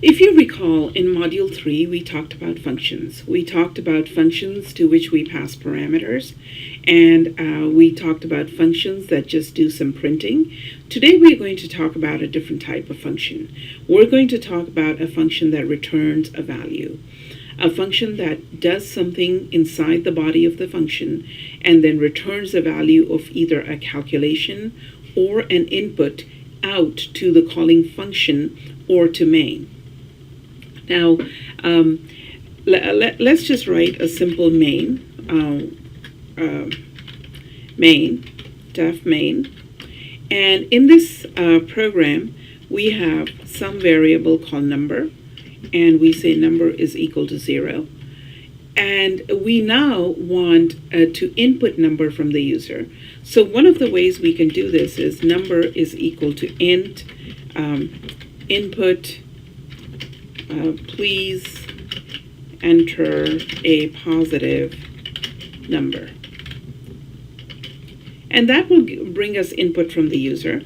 If you recall, in Module 3, we talked about functions. We talked about functions to which we pass parameters, and we talked about functions that just do some printing. Today, we're going to talk about a different type of function. We're going to talk about a function that returns a value, a function that does something inside the body of the function and then returns a value of either a calculation or an input out to the calling function or to main. Now, let's just write a simple main, def main. And in this program, we have some variable called number, and we say number is equal to 0. And we now want to input number from the user. So one of the ways we can do this is number is equal to int input. Please enter a positive number. And that will bring us input from the user,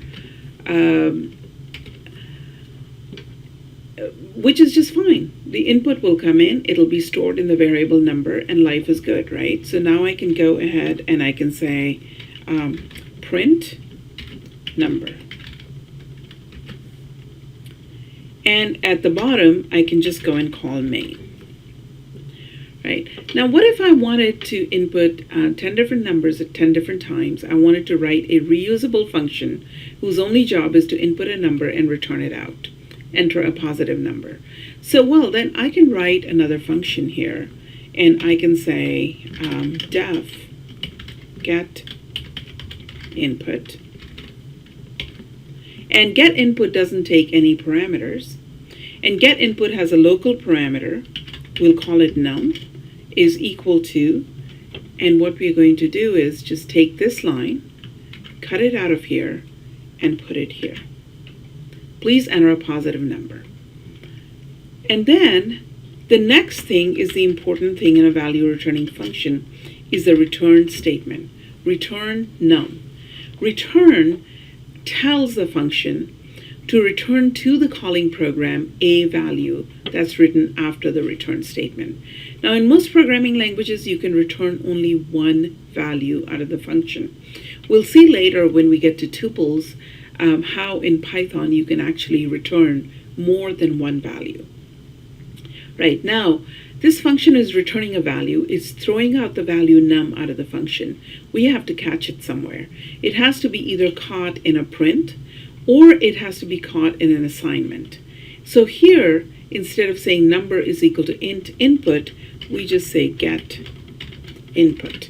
which is just fine. The input will come in, it'll be stored in the variable number, and life is good, right? So now I can go ahead and I can say print number. And at the bottom, I can just go and call main. Right? Now, what if I wanted to input 10 different numbers at 10 different times? I wanted to write a reusable function whose only job is to input a number and return it out, enter a positive number. So, well, then I can write another function here, and I can say def get input. And get input doesn't take any parameters. And get input has a local parameter. We'll call it num is equal to. And what we're going to do is just take this line, cut it out of here, and put it here. Please enter a positive number. And then the next thing is the important thing in a value returning function is the return statement. Return num. Return tells the function to return to the calling program a value that's written after the return statement. Now, in most programming languages, you can return only one value out of the function. We'll see later when we get to tuples how in Python you can actually return more than one value. Right, now, this function is returning a value. It's throwing out the value num out of the function. We have to catch it somewhere. It has to be either caught in a print or it has to be caught in an assignment. So here, instead of saying number is equal to int input, we just say get input.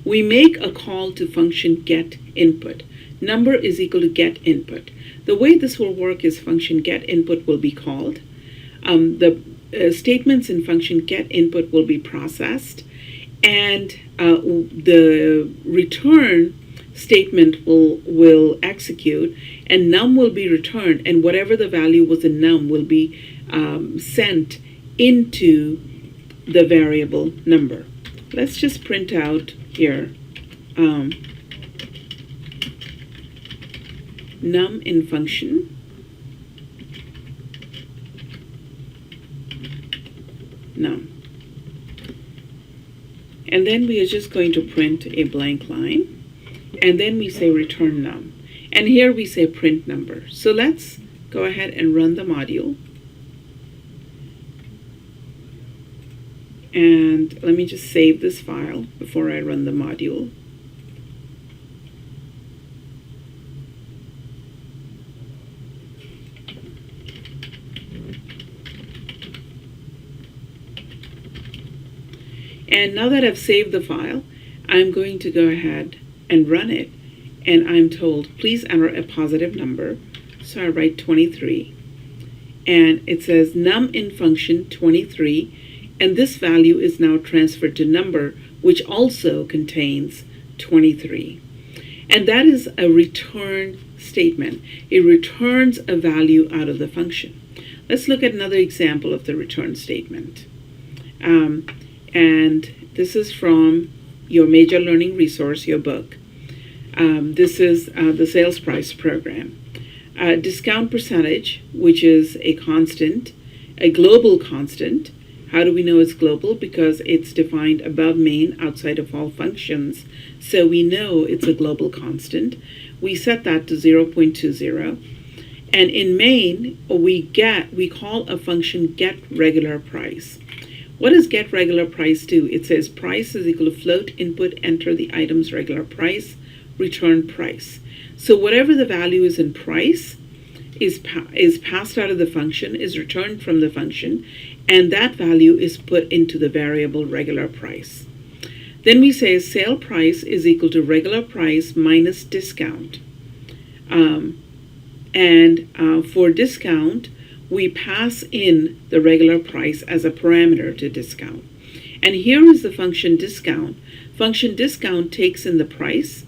We make a call to function get input. Number is equal to get input. The way this will work is function get input will be called. The statements in function get input will be processed, and the return statement will execute, and num will be returned, and whatever the value was in num will be sent into the variable number. Let's just print out here num in function. Num. And then we are just going to print a blank line, and then we say return num. And here we say print number. So let's go ahead and run the module. And let me just save this file before I run the module. And now that I've saved the file, I'm going to go ahead and run it. And I'm told, please enter a positive number. So I write 23. And it says num in function 23. And this value is now transferred to number, which also contains 23. And that is a return statement. It returns a value out of the function. Let's look at another example of the return statement. And this is from your major learning resource, your book. This is the sales price program. Discount percentage, which is a constant, a global constant. How do we know it's global? Because it's defined above main, outside of all functions. So we know it's a global constant. We set that to 0.20. And in main, we call a function get regular price. What does get regular price do? It says price is equal to float input, enter the item's regular price, return price. So whatever the value is in price is passed out of the function, is returned from the function, and that value is put into the variable regular price. Then we say sale price is equal to regular price minus discount. For discount, we pass in the regular price as a parameter to discount. And here is the function discount. Function discount takes in the price,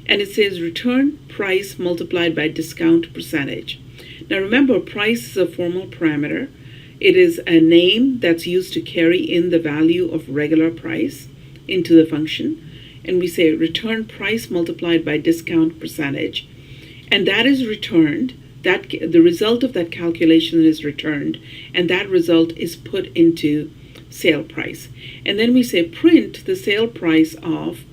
and it says return price multiplied by discount percentage. Now remember, price is a formal parameter. It is a name that's used to carry in the value of regular price into the function. And we say return price multiplied by discount percentage. And that is returned. That the result of that calculation is returned, and that result is put into sale price. And then we say print the sale price of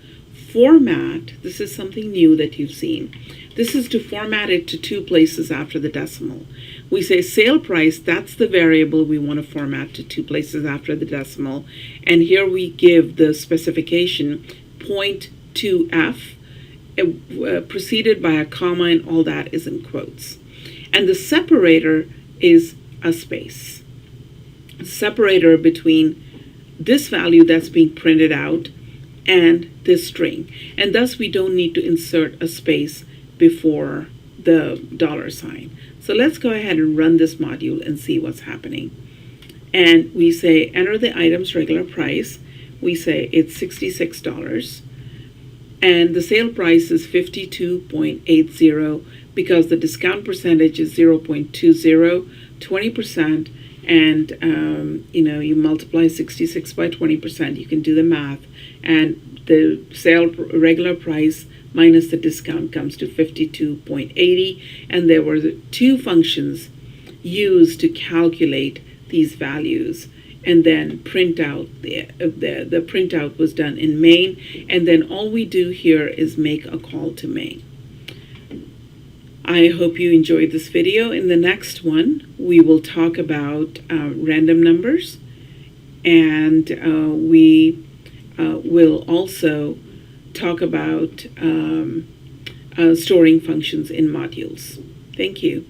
format. This is something new that you've seen. This is to format it to 2 places after the decimal. We say sale price, that's the variable we want to format to 2 places after the decimal. And here we give the specification 0.2f, preceded by a comma, and all that is in quotes. And the separator is a space. Separator between this value that's being printed out and this string. And thus we don't need to insert a space before the $sign. So let's go ahead and run this module and see what's happening. And we say enter the item's regular price. We say it's $66. And the sale price is 52.80 because the discount percentage is 0.20, 20%, and you multiply 66 by 20%. You can do the math, and the sale regular price minus the discount comes to 52.80. And there were 2 functions used to calculate these values. And then print out, the printout was done in main, and then all we do here is make a call to main. I hope you enjoyed this video. In the next one, we will talk about random numbers, and we will also talk about storing functions in modules. Thank you.